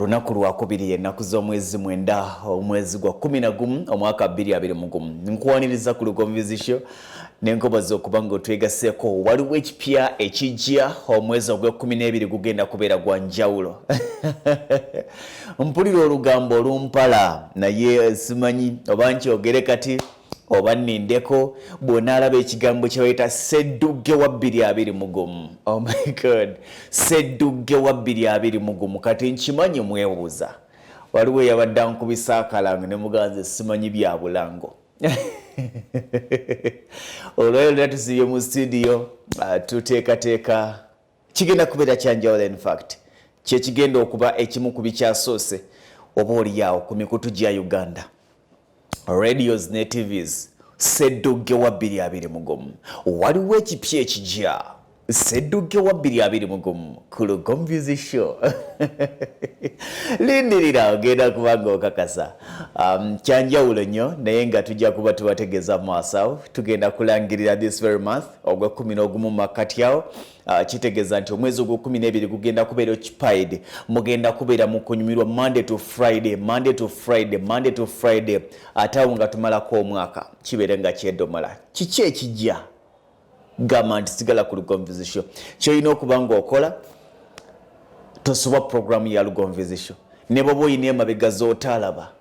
olunaku lwakubiri ennaku z'omwezi mwenda omwezi gwa 11 omwaka 2021 nkuwaniriza ku Lugonvizi n'enkobozi okuba ng'otwegaseeko waliwo ekipya ekijja omwezi ogw'e12 gugenda kubeera gwa njawulo mpulira olugambo olumpala naye simanyi oba nkyogere kati oba nnindeko bw'onaalaba ekigambo kye bayita Sseddugge wa 2020. Oh my God, Sseddugge wa 2020 kati nkimanyi mwebuuza waliwo eyabadde ankubisa akalango ne muganze simanyi bya bulango olwaleero tusibye mu studio tuteekateeka kigenda kubeera kyanjawulo. In fact kye kigenda okuba ekimu ku bikyasoose oba oliyaawo ku mikutu gya Uganda radios ne TVs. Sseddugge wa 2020 waliwo ekipya ekijja Sseddugge wa 2020 ku Lugonvizi Show. Lindirira ogenda kubanga okakasa kyanjawulo nnyo naye nga tujja kuba tubategeeza maaso tugenda kulangirira this very month ogw'e11 mu makkati awo kitegeeza nti omwezi ogw'e12 gugenda kubeera occupied mugenda kubeera mu kunyumirwa Monday to Friday ate awo nga tumalako omwaka kibeere nga kyedomala. Kiki ekijja gamba nti sigala ku Lugonvizi Show kyolina okuba ng'okola tosoba programu ya Lugonvizi Show ne bwoba oyina emabega z'otaalaba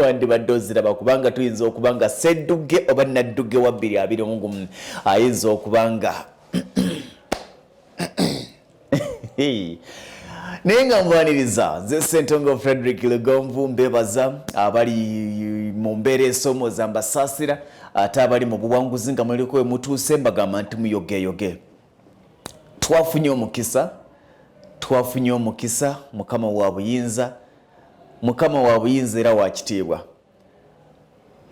wandibadde oziraba kubanga tuyinza okuba nga Sseddugge oba Naddugge wa 2020 ayinza okuba nga naye nga nvaniriza ze Ssentongo Frederick Lugonvu mbebaza abali mu mbeera esomooza mbasaasira ate abali mu buwanguzi nga muliko we mutuuse mbagamba nti muyogeyoge. Twafunye omukisa Mukama wa buyinza era wa kitiibwa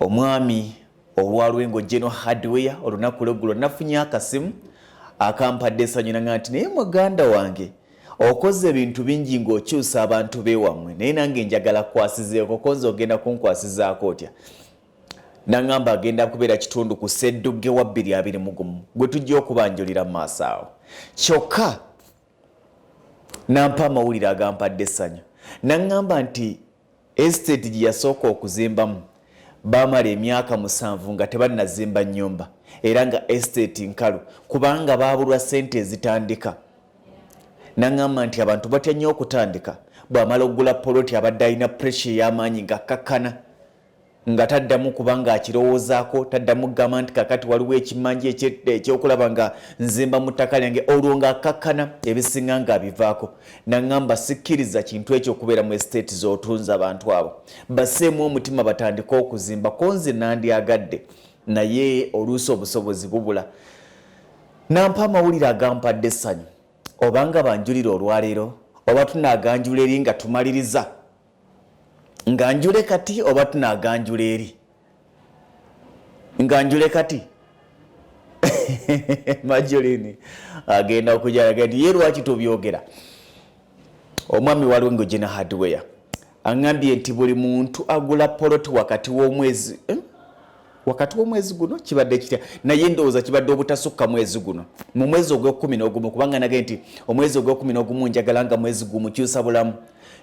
omwami olwa Lwengo General Hardware olunaku lweggulo nafunye akasimu akampadde essanyu nanga nti naye muganda wange okoze ebintu bingi ng'okyusa abantu beewammwe naye nange njagala kukwasizeeko konze ogenda kunkwasizaako otya. Nangamba agenda kubeera kitundu ku Sseddugge wa 2020 gwe tujja okubanjulira mu maaso awo kyokka nampa amawulire agampadde essanyu nangamba nti estate gye yasooka okuzimbamu baamala emyaka 7 nga tebannazimba nnyumba era nga estate nkalu kubanga baabulwa ssente ezitandika. Nangamba nti abantu batya nnyo okutandika bw'amala okugula poloti abadde alina pressure y'amaanyi nga kakkana nga taddamu kubanga akirowoozaako taddamu kugamba nti kakati waliwo ekimanja ekyokulaba nga nzimba mu ttaka lyange olwo nga akakkana ebisinga nga abivaako. Nangamba sikkiriza kintu ekyo okubeera mu estate z'otunza abantu abo baseemu omutima batandika okuzimba konze nandyagadde naye oluusi obusobozi bubula. Nampa amawulire agampadde essanyu obanga banjulira olwaleero oba tunaaganjula eri nga tumaliriza nga njule kati oba tunaaganjula eri nga njule kati Majolini agenda okujalaga nti ye lwaki tubyogera. Omwami wa Lwengo General Hardware aŋŋambye nti buli muntu agula poloti wakati w'omwezi guno kibadde kitya naye ndowooza kibadde obutasukka mwezi guno mu mwezi ogw'e11 kubanga nage nti omwezi ogw'e11 njagala nga mwezi gumukyusa bulamu.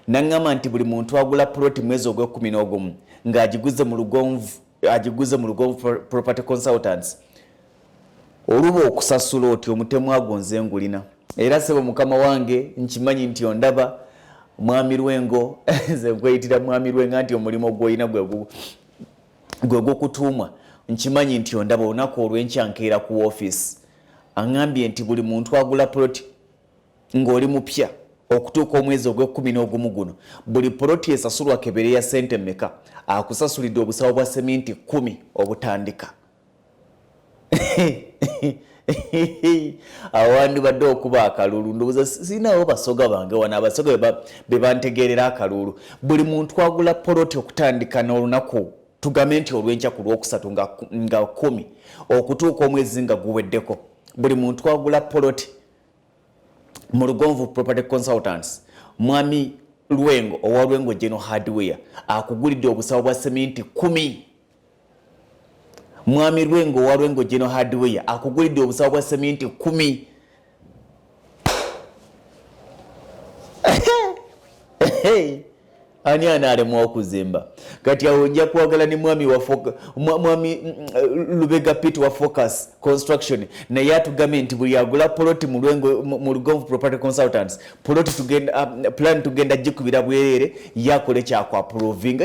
Nangamba nti buli muntu agula poloti mwezi ogw'e11 ng'agiguze mu Lugonvu Property Consultants oluba okusasula oti omutemu agonze ngulina era sebo mukama wange nkimanyi nti ondaba mwami Lwengo nze nkweyitira mwami Lwengo nti omulimu gw'olina gwe gw'okutuumwa nkimanyi nti ondaba olunaku olw'enkyankeera ku office aŋŋambye nti buli muntu agula poloti ng'oli mupya okutuuka omwezi ogw'e11 guno buli poloti esasulwa kebere ya ssente mmeka akusasulidde obusawo bwa seminti 10 obutandika. Awandi badde okuba akalulu ndowooza sinawo basoga bange wana abasoga be bantegeerera akalulu. Buli muntu agula poloti okutandika n'olunaku tugambe nti olw'enkya ku lwokusatu nga 10 okutuuka omwezi nga guweddeko buli muntu agula poloti mu Lugonvu Property Consultants mwami Lwengo owa Lwengo General Hardware akugulidde obusawo bwa seminti 10. Mwami Lwengo owa Lwengo General Hardware akugulidde obusawo bwa seminti 10. ani analemwa okuzimba kati awo nja kwagala ne mwami Lubega Pit wa Focus Construction naye atugambye nti buli agula poloti mu Lugonvu Property Consultants poloti tugenda plan tugenda jikubira bwerere yakole kyakwaprovinga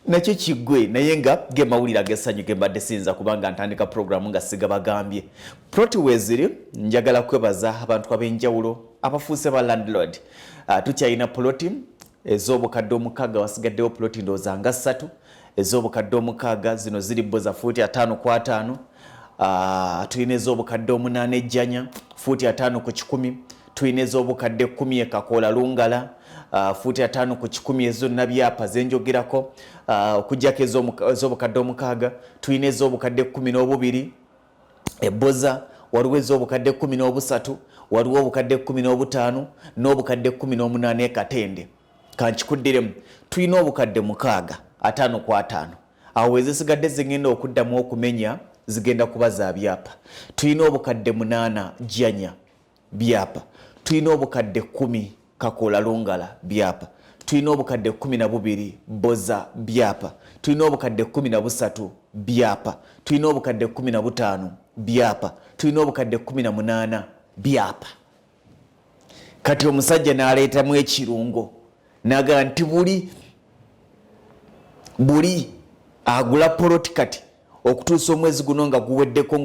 nakyo kigwe naye nga ge mawulira agessanyu ge mbadde sinza kubanga ntandika programu nga siga bagambye poloti weziri njagala kwebaza abantu ab'enjawulo abafuuse ba landlord tukyalina poloti ez'obukadde omukaaga wasigaddewo poloti ndowooza nga 3 ez'obukadde omukaaga zino ziri bbo za fuuti 5 kwa 5 tulina ez'obukadde 8 ejjanya fuuti 5 ku 10 tulina ez'obukadde 10 ekakoola lungala fuuti 5 ku 10 ezonna byapa zenjogerako okujjako ez'obukadde omukaaga tulina ez'obukadde 12 ebboza waliwo ez'obukadde 13 waliwo obukadde 15 n'obukadde 18 katende kankikuddiremu tulina obukadde 6 5 kwa 5 awo ezisigadde zigenda okuddamu okumenya zigenda kuba za byapa tulina obukadde 8 jjanya byapa tulina obukadde 10 kakoola lungala byapa tulina obukadde 12 boza byapa tulina obukadde 13 byapa tulina obukadde 15 byapa tulina obukadde 18 byapa kati omusajja n'aleetamu ekirungo naga nti buli agula poloti kati okutuusa omwezi guno nga guweddeko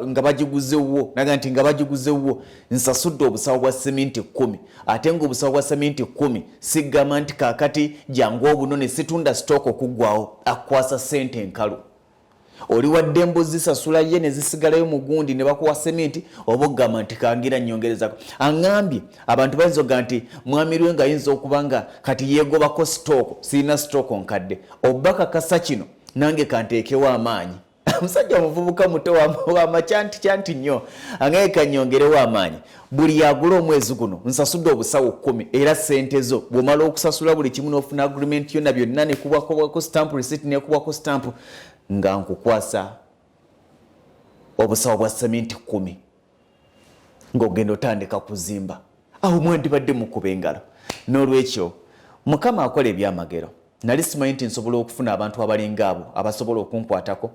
nga bagiguzewo naga nti nga bagiguzewo nsasudde obusawo bwa seminti 10 ate ng'obusawo bwa seminti 10 sigamba nti kaakati jangu obunone situndha sitooko okuggwawo akwasa sente enkalu oli wadde embuzi sasula ye ne zisigalayo mu gundi ne bakuwa seminti oba ogamba nti kangira nnyongerezako aŋŋambye abantu bayinza nti mwami Lwengo ayinza okuba nga kati yeegobako sitooko sirina sitooko nkadde oba kakasa kino nange kanteekewo amaanyi omusajja omuvubuka muto wamacyanti nnyo angaye kanyongerewo amaanyi buli yagula omwezi guno nsasudde obusawo 10 era sente zo bw'omala okusasula buli kimu n'ofuna agreement yonna byonna nekubwako stamp receipt nekubwako stamp nga nkukwasa obusawo bwa seminti 10 ng'ogenda otandika kuzimba awo mwandibadde mukuba engalo n'olwekyo Mukama akola ebyamagero nali simanyi nti nsobola okufuna abantu abalinga abo abasobola okunkwatako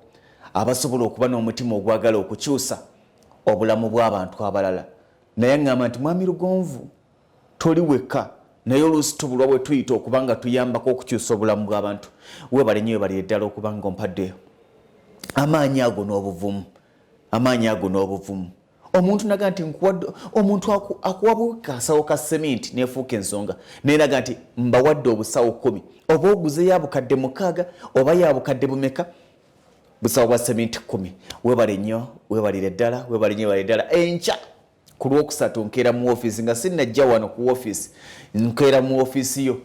abasobola okuba n'omutima ogwagala okukyusa obulamu bw'abantu abalala naye ngamba nti mwami Lugonvu toli wekka naye oluusi tubulwa bwe tuyita okuba nga tuyambako okukyusa obulamu bw'abantu weebale nnyo weebale ddala okuba nga ompadde amaanyi ago n'obuvumu omuntu naga nti omuntu akuwa kasawo ka seminti nefuuka ensonga naye naga nti mbawadde obusawo 10 oba oguze yabukadde 6 oba yabukadde bumeka busawo bwa seminti 10 weebale nnyo weebalire ddala enkya ku Lwokusatu nkeera mu ofiisi nga sinnajja wano ku ofiisi nkeera mu ofiisi yo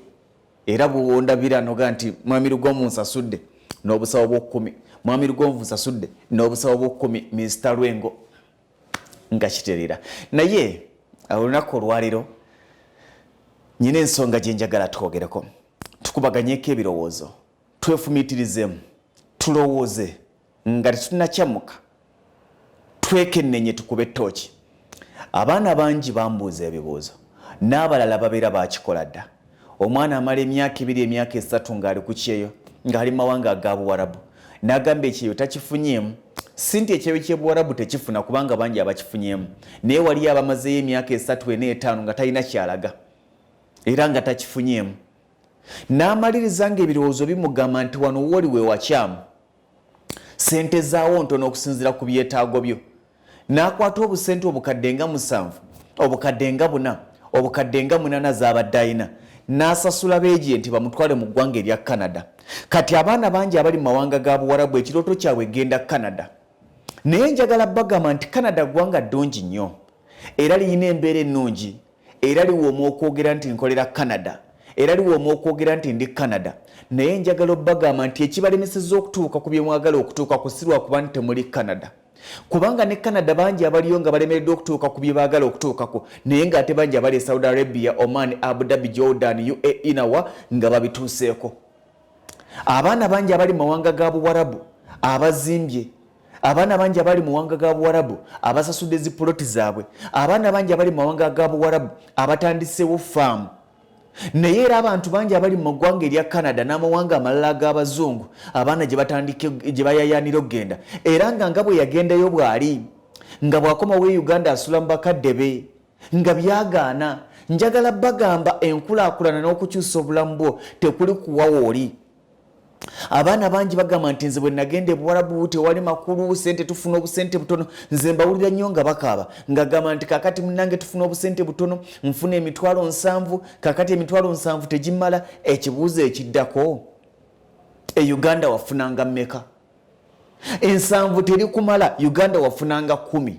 era buwondabira noga nti mwami Lugonvu nsasudde n'obusawo bw'10 mwami Lugonvu nsasudde n'obusawo bw'10 Mr. Lwengo nga kiterera naye olunaku olwaliro nyina ensonga gye njagala twogereko tukubaganyeko ebirowoozo twefumiitirizemu tulowooze nga tetunnakyamuka twekennenye tukube ettooki abaana bangi bambuuza ebibuuzo n'abalala babeera bakikola dda omwana amala emyaka 2 emyaka 3 ng'ali ku kyeyo ng'ali mawanga aga Buwarabu n'agamba ekyeyo takifunyeemu sinti ekyeyo ky'Ebuwarabu tekifuna kubanga bangi abakifunyeemu naye waliyo abamazeyo emyaka 3 4 5 nga talina kyalaga era nga takifunyeemu n'amaliriza ng'ebirowoozo bimugamba nti wano woli we wakyamu sente zaawo ntono okusinziira ku byetaago byo n'akwata obusente obukadde nga 7 obukadde nga 4 obukadde nga 8 z'abadde alina n'asasula beejenti bamutwale mu ggwanga erya Canada kati abaana bangi abali mu mawanga ga Buwarabu ekirooto kyabwe genda Canada naye njagala bagamba nti Canada ggwanga ddungi nnyo era liyina embeera ennungi era liwooma okwogera nti nkolera Canada era liwooma okwogera nti ndi Canada naye njagala obbagamba nti ekibalemesezza okutuuka ku bye mwagala okutuuka ku sirwa kuba nti temuli Canada kubanga ne Canada bangi abaliyo nga balemereddwa okutuuka ku bye baagala okutuukako naye ng'ate bangi abali Saudi Arabia, Oman, Abu Dhabi, Jordan, UAE nawa nga babituuseeko abaana bangi abali mu mawanga ga Buwarabu abazimbye abaana bangi abali mu mawanga ga Buwarabu abasasudde zipoloti zaabwe abaana bangi abali mu mawanga ga Buwarabu abatandiseewo faamu naye era abantu bangi abali mu ggwanga erya Canada n'amawanga amalala ag'abazungu abaana gye bayayaanira okugenda era nga bwe yagendayo bw'ali nga bw'akomawo e Uganda asula mu bakadde be nga byagaana. Njagala bagamba enkulaakulana n'okukyusa obulamu bwo tekuli kuwawa oli. Abaana bangi bagamba nti nze bwe nagenda ebuwarabu tewali makulu sente tufuna obusente butono. Nze mbawulira nnyo nga bakaaba ngagamba nti kakati munnange tufuna obusente butono nfuna emitwalo 7 kakati emitwalo 7 tegimala. Ekibuuzo ekiddako e Uganda wafunanga mmeka? 7 teri kumala. Uganda wafunanga 10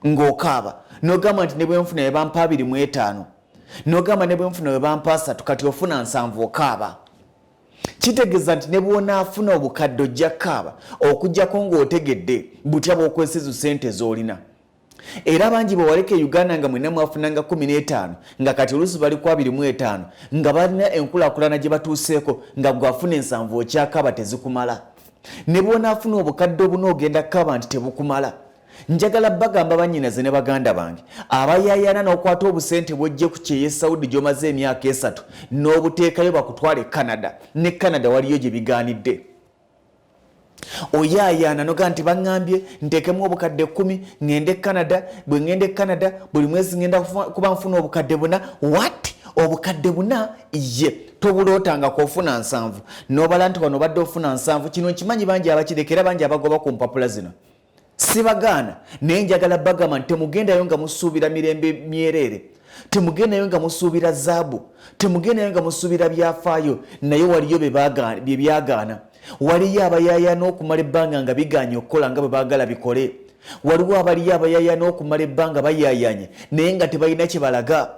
ng'okaaba n'ogamba nti ne bwe nfuna we bampa 25 n'ogamba ne bwe nfuna we bampa 3 kati ofuna 7 okaaba. Kitegeeza nti ne bw'onaafuna obukadde ojja kaaba okuggyako ng'otegedde butya bw'okwesiza sente z'olina. Era bangi bwe waleka e Uganda nga mwenna mwafunanga 15 nga kati oluusi bali ku 25 nga balina enkulaakulana gye batuuseeko nga gwafuna 7 okyakaaba tezikumala. Ne bw'onaafuna obukadde obuno ogenda kaaba nti tebukumala. Njagala bagamba bannyinaze ne baganda bange abayaayaana n'okwata obusente bw'ojje ku kye Saudi gy'omaze emyaka 3 n'obuteekayo bakutwale Canada. Ne Canada waliyo gye bigaanidde. Oyaayaana noga nti baŋŋambye nteekemu obukadde 10 ŋŋende Canada. Bwe ŋŋende Canada buli mwezi ŋŋenda kuba nfuna obukadde 4. What? Obukadde 4 ye tobulootanga kofuna 7 n'obala nti wano badde ofuna 7. Kino nkimanyi bangi abakirekera bangi abagoba ku mpapula zino. Sibagaana naye njagala bagamba nti temugendayo nga musuubira mirembe myereere, temugendayo nga musuubira zaabu, temugendayo nga musuubira byafaayo. Naye waliyo bye byagaana. Waliyo abayaayaana okumala ebbanga nga biganye okukola nga bwe baagala bikole. Waliwo abaliyo abayaayaana okumala ebbanga bayaayanye naye nga tebalina kye balaga.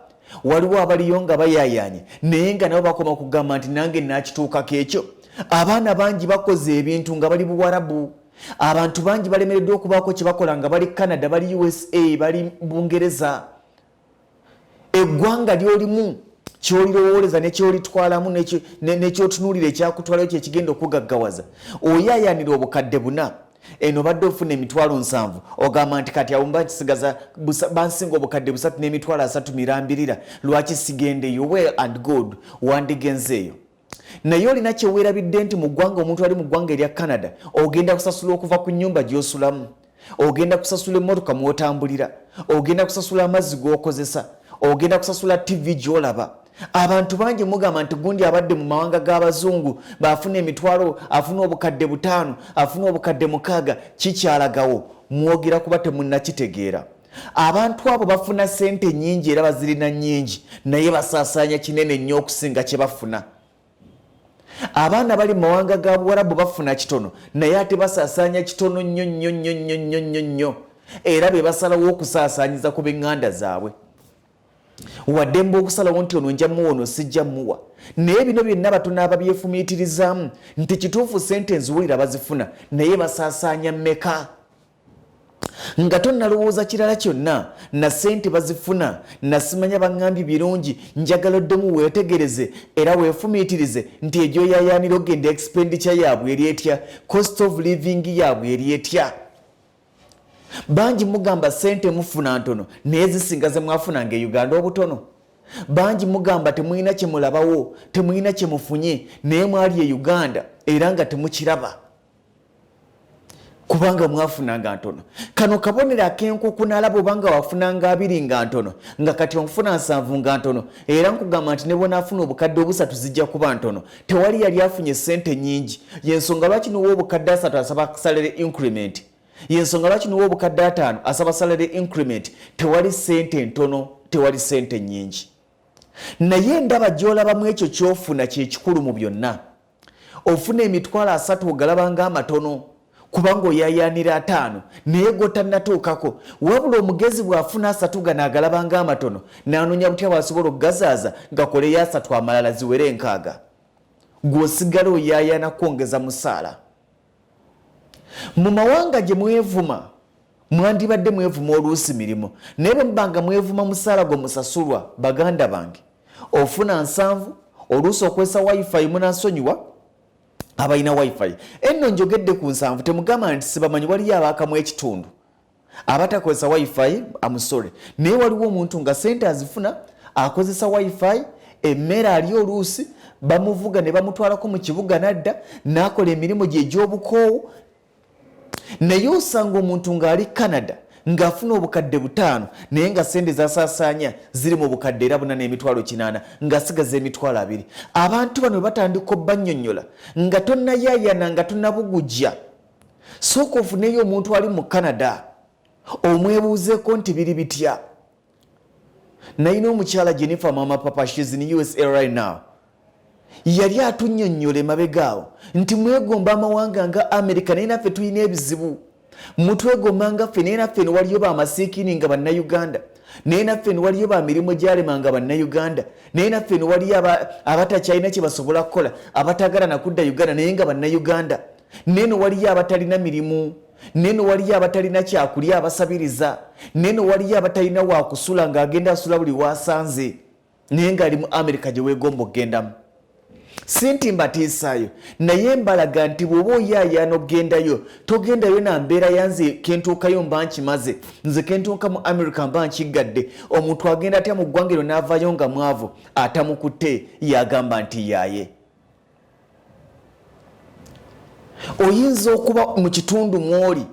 Waliwo abaliyo nga bayaayanye naye nga nabo bakoma kugamba nti nange naakituukako ekyo. Abaana bangi bakoze ebintu nga bali Buwarabu. Abantu bangi balemereddwa okubaako kye bakola nga bali Canada, bali USA, bali Bungereza. Eggwanga ly'olimu ky'olirowooleza ne ky'olitwalamu ne ky'otunuulira ekyakutwalayo kye kigenda okugaggawaza. Oyaayaanira obukadde 4 eno badde ofuna emitwalo 7 ogamba nti kati abo bakisigaza bansinga obukadde 3 n'emitwalo 3 mirambirira lwaki sigendeyo? Well and good, wandigenzeeyo. Naye olina kye weerabidde nti mu ggwanga omuntu ali mu ggwanga erya Canada ogenda kusasula okuva ku nnyumba gy'osulamu, ogenda kusasula emmotoka mw'otambulira, ogenda kusasula amazzi g'okozesa, ogenda kusasula TV gy'olaba. Abantu bangi mugamba nti gundi abadde mu mawanga g'abazungu baafuna emitwalo, afuna obukadde 5, afuna obukadde 6, kikyalagawo. Mwogera kuba temunnakitegeera. Abantu abo bafuna sente nnyingi era bazirina nnyingi naye basaasaanya kinene nnyo okusinga kye bafuna. Abaana bali mu mawanga ga Buwarabu bafuna kitono naye ate basaasaanya kitono nnyo era be basalawo okusaasaanyiza ku b'eŋŋanda zaabwe. Wadde mba okusalawo nti ono nja muwa ono sijja muwa. Naye bino byonna batono ababyefumiitirizaamu nti kituufu sente nziwulira bazifuna naye basaasaanya mmeka? Nga tonnalowooza kirala kyonna na sente bazifuna nasimanya baŋŋambye birungi. Njagala oddemu weetegereze era weefumiitirize nti egyoyaayaanira ogenda expenditure yaabwe eri etya, cost of living yaabwe eri etya. Bangi mugamba sente mufuna ntono naye zisinga ze mwafunanga e Uganda obutono. Bangi mugamba temulina kye mulabawo, temulina kye mufunye naye mwali e Uganda era nga temukiraba kubanga mwafunanga ntono. Kano kabonero ak'enkuku n'alaba obanga wafunanga 2 nga ntono nga kati onfuna 7 nga ntono era nkugamba nti ne bw'onaafuna obukadde 3 zijja kuba ntono. Tewali yali afunye sente nnyingi. Y'ensonga lwaki n'owa obukadde 3 asaba salary increment. Y'ensonga lwaki n'owa obukadde 5 asaba salary increment. Tewali sente ntono, tewali sente nnyingi. Naye ndaba gy'olabamu ekyo ky'ofuna kye kikulu mu byonna. Ofuna emitwalo 3 ogalabanga amatono kubanga oyaayaanira 5 naye gotannatuukako. Wabula omugezi bw'afuna 3 gano agalabanga amatono n'anoonya butya bw'asobola okugazaaza gakoleyo 3 amalala ziwere 6. Gw'osigala oyaayaana kwongeza musaala. Mu mawanga gye mwevuma mwandibadde mwevuma oluusi mirimu naye bwe mubanga mwevuma musaala gwe musasulwa baganda bange ofuna 7 oluusi okwesa wifi munansonyiwa abalina wifi. Enno njogedde ku 7 temugamba nti sibamanyi waliyo abaakamu ekitundu abatakozesa wifi amusole naye waliwo omuntu nga sente azifuna akozesa wifi emmere ali oluusi bamuvuga ne bamutwalako mu kibuga nadda n'akola emirimu gye egy'obukoowu. Naye osanga omuntu ng'ali Canada ng'afuna obukadde 5 naye nga sente zasaasaanya ziri mu bukadde era 4,800 ng'asigaza 2,000. Abantu bano batandika obbannyonnyola nga tonnayaayana nga tonnabugujja. Sooka ofuneyo omuntu ali mu Canada omwebuuzeeko nti biri bitya. Nayina omukyala Jennifer Mama Papa, she's in USA right now. Yali atunnyonnyola emabegaawo nti mwegomba amawanga nga America naye naffe tulina ebizibu. Mutwegomba nga ffe naye naffe ne waliyo bamasiikini nga bannayuganda, naye naffe ne waliyo bamirimu gyalema nga bannayuganda, naye naffe ne waliyo abatakyalina kye basobola kukola, abatagala nakudda Uganda naye nga bannayuganda, naye ne waliyo abatalina mirimu, naye ne waliyo abatalina kyakulya abasabiriza, naye ne waliyo abatalina waakusula ng'agenda asula buli waasanze naye ng'ali mu America gye weegomba okgendamu. Sinti mbatiisaayo naye mbalaga nti bw'oba oyaayaana okgendayo togendayo na mbeera yanze kentuukayo mba nkimaze, nze kentuuka mu America mba nkiggadde. Omuntu agenda atya mu ggwanga eryo n'avayo nga mwavu atamukutte yagamba nti yaaye. Oyinza okuba mu kitundu mw'oli,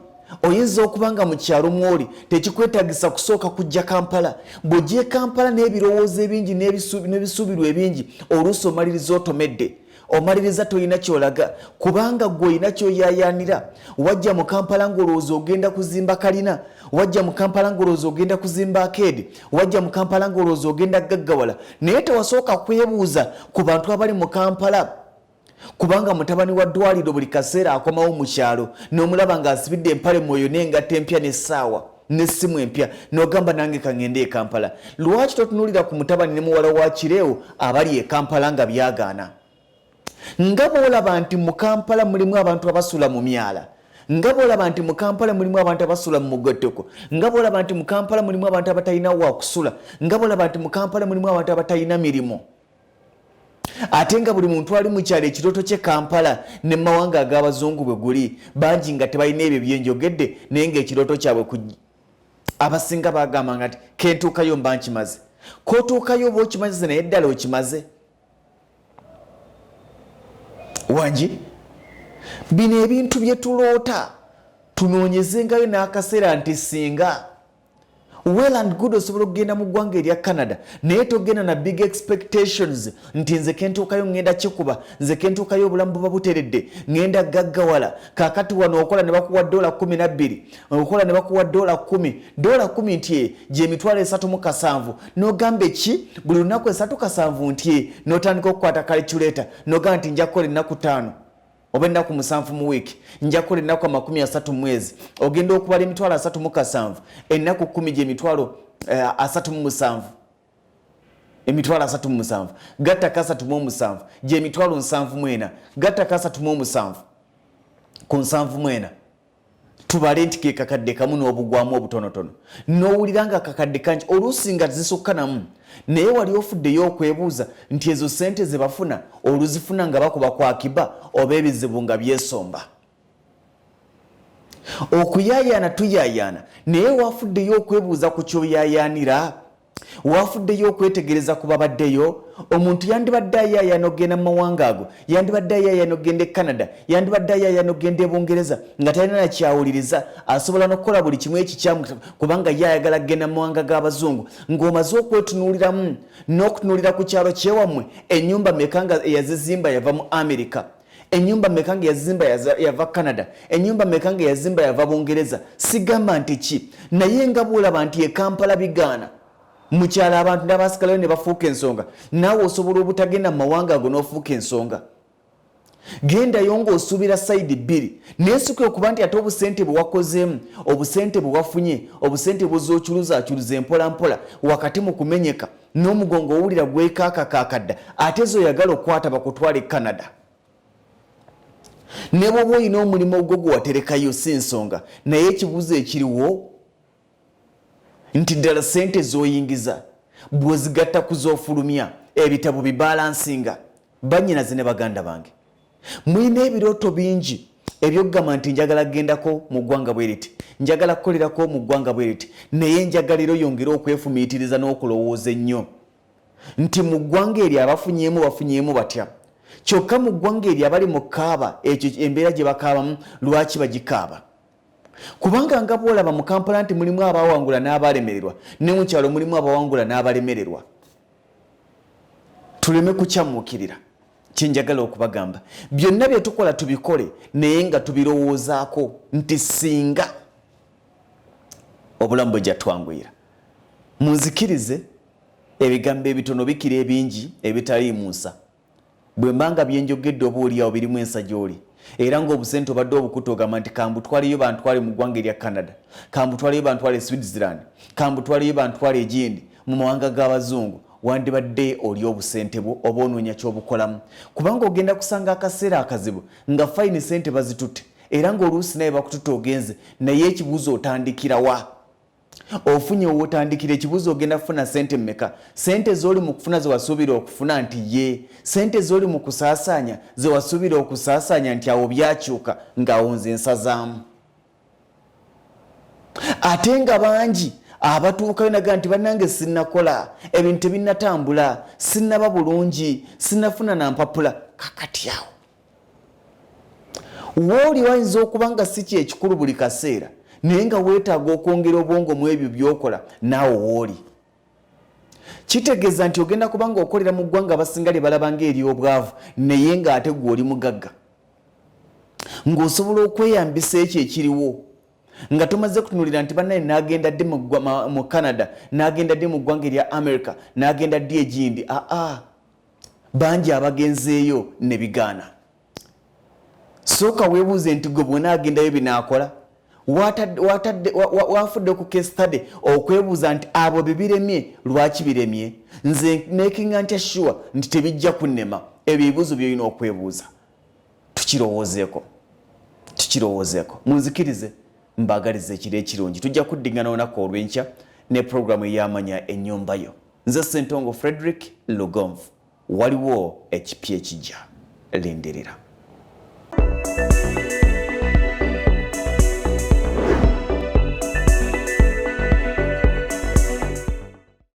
oyinza okuba nga mu kyalo mw'oli, tekikwetagisa kusooka kujja Kampala. Bw'ojja Kampala n'ebirowoozo ebingi n'ebisuubirwa ebingi oluusi omaliriza otomedde, omaliriza toyina kyolaga kubanga gwe oyina kyoyaayaanira. Wajja mu Kampala ng'olowooza ogenda kuzimba kalina, wajja mu Kampala ng'olowooza ogenda kuzimba akeedi, wajja mu Kampala ng'olowooza ogenda gaggawala, naye tewasooka kwebuuza ku bantu abali mu Kampala. Kubanga mutabani wa ddwaliro buli kaseera akomawo mu kyalo n'omulaba ng'asibidde empale mwoyo n'engatta empya n'essaawa n'essimu empya n'ogamba nange kangende e Kampala. Lwaki totunuulira ku mutabani ne muwala wa kireewo abali e Kampala nga byagaana? Nga bw'olaba nti mu Kampala mulimu abantu abasula mu myala, nga bw'olaba nti mu Kampala mulimu abantu abasula mu mugotteko, nga bw'olaba nti mu Kampala mulimu abantu abatalina waakusula, nga bw'olaba nti mu Kampala mulimu abantu abatalina mirimu. Ate nga buli muntu ali mu kyalo ekirooto ky'e Kampala ne mawanga ag'abazungu bwe guli bangi nga tebalina ebyo byenjogedde naye ng'ekirooto kyabwe abasinga bagamba nga nti kentuukayo mba nkimaze. Kootuukayo oba okimaze naye ddala okimaze? Wangi bino ebintu bye tuloota tunoonyezengayo n'akaseera nti singa well and good osobola okugenda mu ggwanga erya Canada naye togenda na big expectations nti nze kentuukayo ngenda kikuba, nze kentuukayo obulamu buba buteredde, ngenda gaggawala. Kaakati wano okola ne bakuwa $12, okola ne bakuwa $10 nti gye $37 n'ogamba eki buli lunaku $37 nti n'otandika okukwata calculator n'ogamba nti nja kukola ennaku 5 oba ennaku 7 mu wiiki, nja kukola ennaku 30 mu mwezi, ogenda okubala $37, ennaku 10 gye $37, $37 gatta 37 gye $74, gatta 37 ku 74 tubale nti ke kakadde kamu n'obugwamu obutonotono n'owulira nga kakadde kangi oluusi nga zisukka namu, naye wali ofuddeyo okwebuuza nti ezo ssente ze bafuna oluzifuna nga bakuba kwa akiba oba ebizibu nga byesomba. Okuyaayaana tuyaayaana naye wafuddeyo okwebuuza ku kyoyaayaanira, wafuddeyo okwetegereza ku babaddeyo. Omuntu yandibadde ayaayaana okugenda mu mawanga ago, yandibadde ayaayaana okugenda e Canada, yandibadde ayaayaana okugenda e Bungereza nga talina nakyawuliriza, asobola n'okukola buli kimu ekikyamu kubanga ye ayagala kugenda mu mawanga g'abazungu. Ng'omaze okwetunuuliramu n'okutunuulira ku kyalo kyewammwe, ennyumba meka nga eyazizimba yava mu America, ennyumba meka nga yazimba yava Canada, ennyumba meka nga yazimba yava Bungereza. Sigamba nti ki, naye nga bw'olaba nti e Kampala bigaana, mukyala abantu n'abasikalayo ne bafuuka ensonga, naawe osobola obutagenda mu mawanga ago n'ofuuka ensonga. Gendayo ng'osuubira sayidi bbiri n'ensuka okuba nti ate obusente bwe wakozeemu, obusente bwe wafunye, obusente bw'ozookyuluzaakyuluza empola mpola wakati mu kumenyeka n'omugongo owulira gwekaakakaakadda, ate z'oyagala okukwata bakutwala e Canada. Ne bw'oba olina omulimu ogwo gwe waterekayo si nsonga, naye ekibuuzo ekiriwo nti ddala ssente z'oyingiza bw'ozigatta ku z'ofulumya ebitabo bibalansinga. Bannyinaze ne baganda bange, mulina ebirooto bingi ebyokugamba nti njagala kugendako mu ggwanga bwe riti, njagala kukolerako mu ggwanga bwe riti, naye njagalira oyongere okwefumiitiriza n'okulowooza ennyo. nti mu ggwanga eryo bafunyeemu batya kyokka mu ggwanga eryo abali mu kaaba ekyo embeera gye bakaabamu lwaki bagikaaba kubanga nga bwolaba mu Kampala nti mulimu abawangula n'abalemererwa ne mu kyalo mulimu abawangula n'abalemererwa tuleme kukyamuukirira kyenjagala okubagamba byonna bye tukola tubikole naye nga tubirowoozaako nti singa obulamu bwe jatwanguyira munzikirize ebigambo ebitono bikira ebingi ebitaliimu nsa bwe mbanga byenjogedde oba oliawo birimu ensa gy'oli era ng'obusente obadde obukutogamba nti kambutwaleyo bantwale mu ggwanga erya Canada kambutwaleyo bantwale Switzerland kambutwaleyo bantwale egindi mu mawanga g'abazungu wandibadde oli obusente bwo oba onoonya ky'obukolamu kubanga ogenda kusanga akaseera akazibu nga fayini sente bazitutte era ng'oluusi naye bakututte ogenze naye ekibuuzo otandikira wa ofunye wootandikira ekibuuzo ogenda kufuna sente mmeka sente z'oli mu kufuna ze wasuubira okufuna nti ye sente z'oli mu kusaasaanya ze wasuubira okusaasaanya nti awo byakyuka ng'awo nze nsazaamu ate nga bangi abatuukayo naga nti bannange sinnakola ebintu tebinnatambula sinnaba bulungi sinnafuna nampapula kakati awo wooli wayinza okuba nga si kyekikulu buli kaseera naye nga weetaaga okwongera obwongo mu ebyo by'okola naawe wooli kitegeeza nti ogenda kubanga okolera mu ggwanga abasinga lye balaba ng'ery'obwavu naye ng'ate gwe oli mugagga ng'osobola okweyambisa ekyo ekiriwo nga tomaze kutunulira nti bannaye n'agenda dde mu Canada n'agenda dde mu ggwanga erya America n'agenda ddi egindi bangi abagenzeeyo ne bigaana sooka weebuuze nti gwe bw'onaagendayo binaakola wafudde ku case study okwebuuza nti abo bibiremye lwaki biremye nze makinga ntya sure nti tebijja kunnema ebibuuzo byolina okwebuuza tukirowoozeeko munzikirize mbagaliza ekiro ekirungi tujja kuddingana olunaku olw'enkya ne programu ey'amanya ennyumba yo nze Ssentongo Frederick Lugonvu waliwo ekipya ekijja lindirira